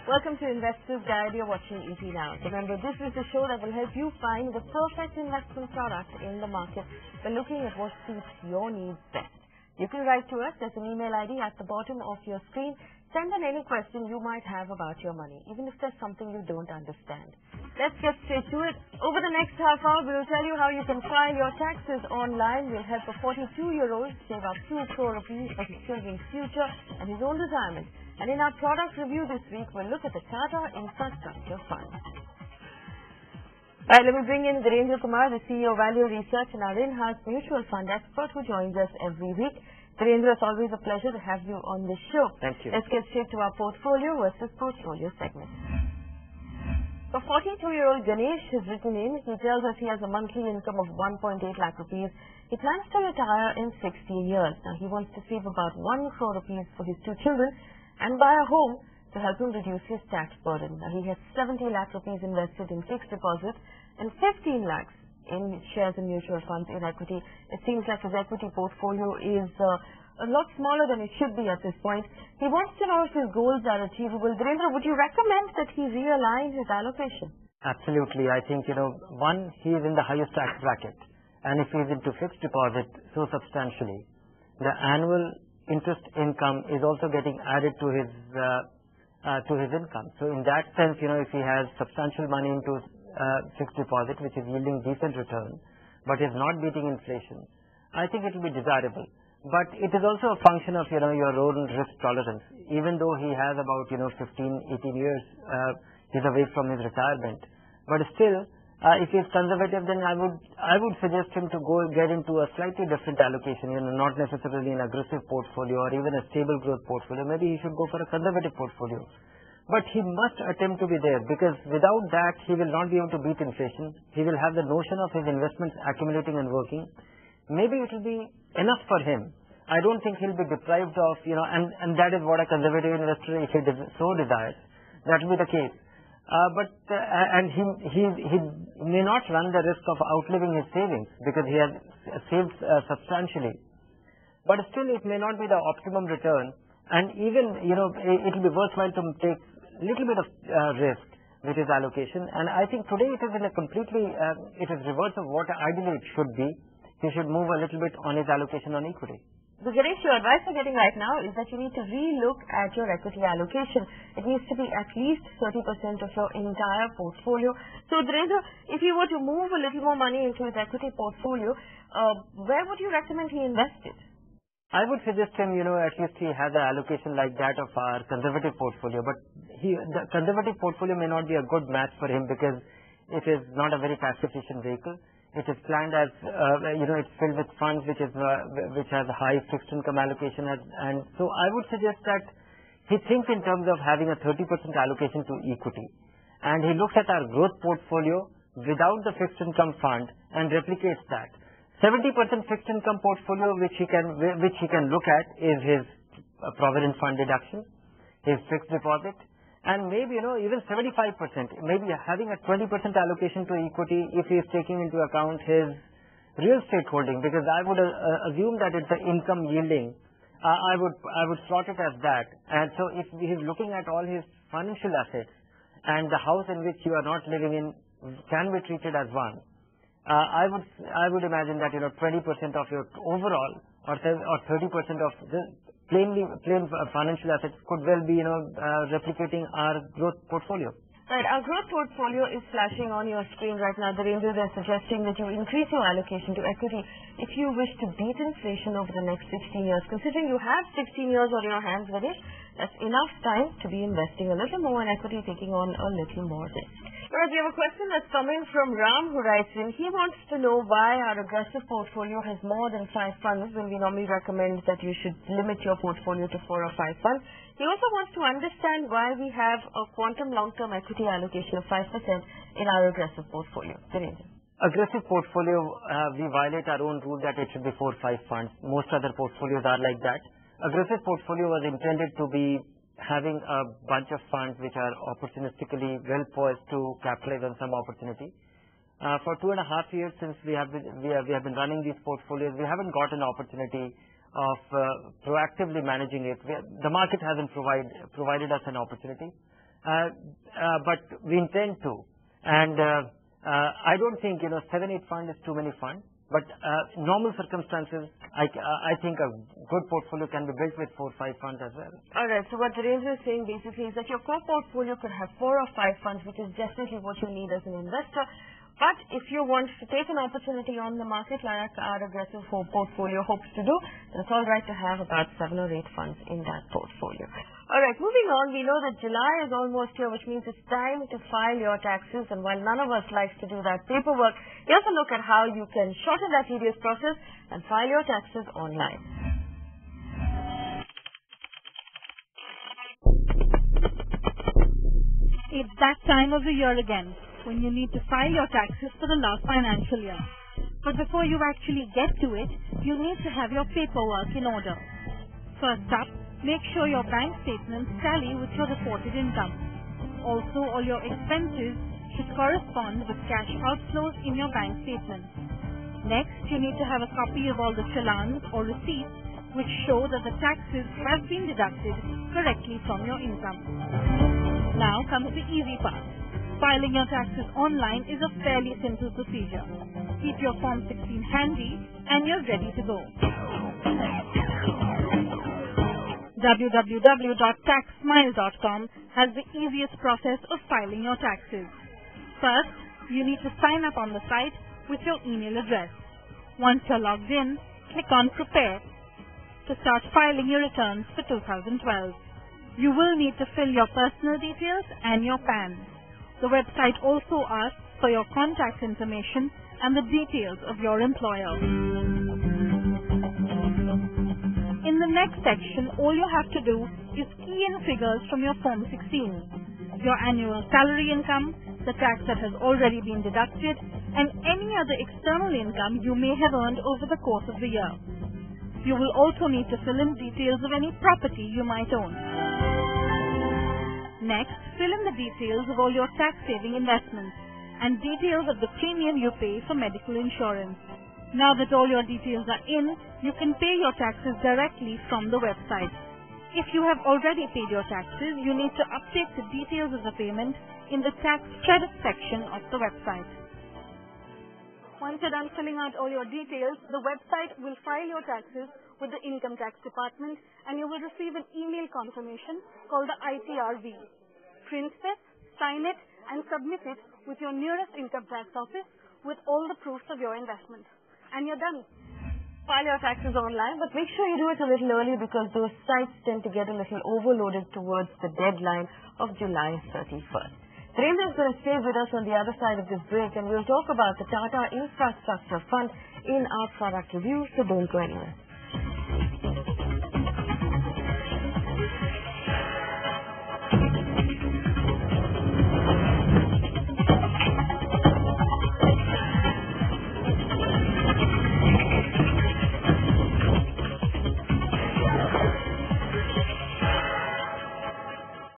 Welcome to Investors Guide. You're watching ET Now. Remember, this is the show that will help you find the perfect investment product in the market by looking at what suits your needs best. You can write to us. There's an email ID at the bottom of your screen. Send in any question you might have about your money, even if there's something you don't understand. Let's get straight to it. Over the next half hour, we'll tell you how you can file your taxes online. We'll help a 42-year-old save up 2 crore rupees for his children's future and his own retirement. And in our product review this week, we'll look at the Tata Infrastructure Fund. Right, let me bring in GANESH, the CEO of Value Research and our in-house mutual fund expert who joins us every week. GANESH, it's always a pleasure to have you on the show. Thank you. Let's get straight to our portfolio versus portfolio segment. For 42-year-old GANESH has written in, he tells us he has a monthly income of 1.8 lakh rupees. He plans to retire in 16 years. Now, he wants to save about 1 crore rupees for his 2 children and buy a home to help him reduce his tax burden. Now, he has 70 lakh rupees invested in fixed deposits and 15 lakhs in shares and mutual funds in equity. It seems like his equity portfolio is a lot smaller than it should be at this point. He wants to know if his goals are achievable. GANESH, would you recommend that he realign his allocation? Absolutely. I think, one, he is in the highest tax bracket. And if he is into fixed deposit so substantially, the annual interest income is also getting added to his income. So in that sense, if he has substantial money into fixed deposit, which is yielding decent return, but is not beating inflation, I think it will be desirable. But it is also a function of, your own risk tolerance. Even though he has about, 15, 18 years, he's away from his retirement. But still, if he's conservative, then I would suggest him to go get into a slightly different allocation, not necessarily an aggressive portfolio or even a stable growth portfolio. Maybe he should go for a conservative portfolio. But he must attempt to be there, because without that, he will not be able to beat inflation. He will have the notion of his investments accumulating and working. Maybe it will be enough for him. I don't think he'll be deprived of, and that is what a conservative investor, if he so desires, that will be the case. And he may not run the risk of outliving his savings, because he has saved substantially. But still, it may not be the optimum return, and even, it will be worthwhile to take a little bit of risk with his allocation. And I think today it is in a completely, it is reverse of what ideally it should be. He should move a little bit on his allocation on equity. So, GANESH, your advice you're getting right now is that you need to relook at your equity allocation. It needs to be at least 30% of your entire portfolio. So, GANESH, if you were to move a little more money into his equity portfolio, where would you recommend he invest it? I would suggest him, at least he has an allocation like that of our conservative portfolio. But the conservative portfolio may not be a good match for him, because it is not a very tax-efficient vehicle. It is planned as, it's filled with funds which has a high fixed income allocation. And so I would suggest that he thinks in terms of having a 30% allocation to equity. And he looks at our growth portfolio without the fixed income fund and replicates that. 70% fixed income portfolio which he can look at is his provident fund deduction, his fixed deposit, and maybe, even 75%, maybe having a 20% allocation to equity if he is taking into account his real estate holding, because I would assume that it's the income yielding. I would slot it as that. And so if he is looking at all his financial assets, and the house in which you are not living in can be treated as one, I would imagine that 20% of your overall or 30% of the plain financial assets could well be replicating our growth portfolio. Right, our growth portfolio is flashing on your screen right now. The ranges are suggesting that you increase your allocation to equity if you wish to beat inflation over the next 16 years. Considering you have 16 years on your hands, GANESH, that's enough time to be investing a little more in equity, taking on a little more risk. Alright, we have a question that's coming from Ram, who writes in. He wants to know why our aggressive portfolio has more than 5 funds when we normally recommend that you should limit your portfolio to 4 or 5 funds. He also wants to understand why we have a quantum long-term equity allocation of 5% in our aggressive portfolio. GANESH. Aggressive portfolio, we violate our own rule that it should be 4 or 5 funds. Most other portfolios are like that. Aggressive portfolio was intended to be having a bunch of funds which are opportunistically well poised to capitalize on some opportunity. For 2.5 years since we have been running these portfolios, we haven't got an opportunity of proactively managing it. The market hasn't provided us an opportunity. but we intend to. And I don't think 7-8 funds is too many funds. But normal circumstances, I think a good portfolio can be built with 4-5 funds as well. All right. So what Dhirendra is saying basically is that your core portfolio could have 4 or 5 funds, which is definitely what you need as an investor. But if you want to take an opportunity on the market like our aggressive portfolio hopes to do, then it's all right to have about 7 or 8 funds in that portfolio. All right, moving on, we know that July is almost here, which means it's time to file your taxes. And while none of us likes to do that paperwork, here's a look at how you can shorten that tedious process and file your taxes online. It's that time of the year again, when you need to file your taxes for the last financial year. But before you actually get to it, you need to have your paperwork in order. First up, make sure your bank statements tally with your reported income. Also, all your expenses should correspond with cash outflows in your bank statement. Next, you need to have a copy of all the challans or receipts which show that the taxes have been deducted correctly from your income. Now comes the easy part. Filing your taxes online is a fairly simple procedure. Keep your Form 16 handy and you're ready to go. www.taxsmile.com has the easiest process of filing your taxes. First, you need to sign up on the site with your email address. Once you're logged in, click on Prepare to start filing your returns for 2012. You will need to fill your personal details and your PAN. The website also asks for your contact information and the details of your employer. In the next section, all you have to do is key in figures from your Form 16, your annual salary income, the tax that has already been deducted, and any other external income you may have earned over the course of the year. You will also need to fill in details of any property you might own. Next, fill in the details of all your tax-saving investments and details of the premium you pay for medical insurance. Now that all your details are in, you can pay your taxes directly from the website. If you have already paid your taxes, you need to update the details of the payment in the tax credit section of the website. Once you're done filling out all your details, the website will file your taxes with the Income Tax Department and you will receive an email confirmation called the ITRV. Print this, sign it and submit it with your nearest income tax office with all the proofs of your investment. And you're done. File your taxes online, but make sure you do it a little early because those sites tend to get a little overloaded towards the deadline of July 31st. Dhirendra is going to stay with us on the other side of this break and we'll talk about the Tata Infrastructure Fund in our product review, so don't go anywhere.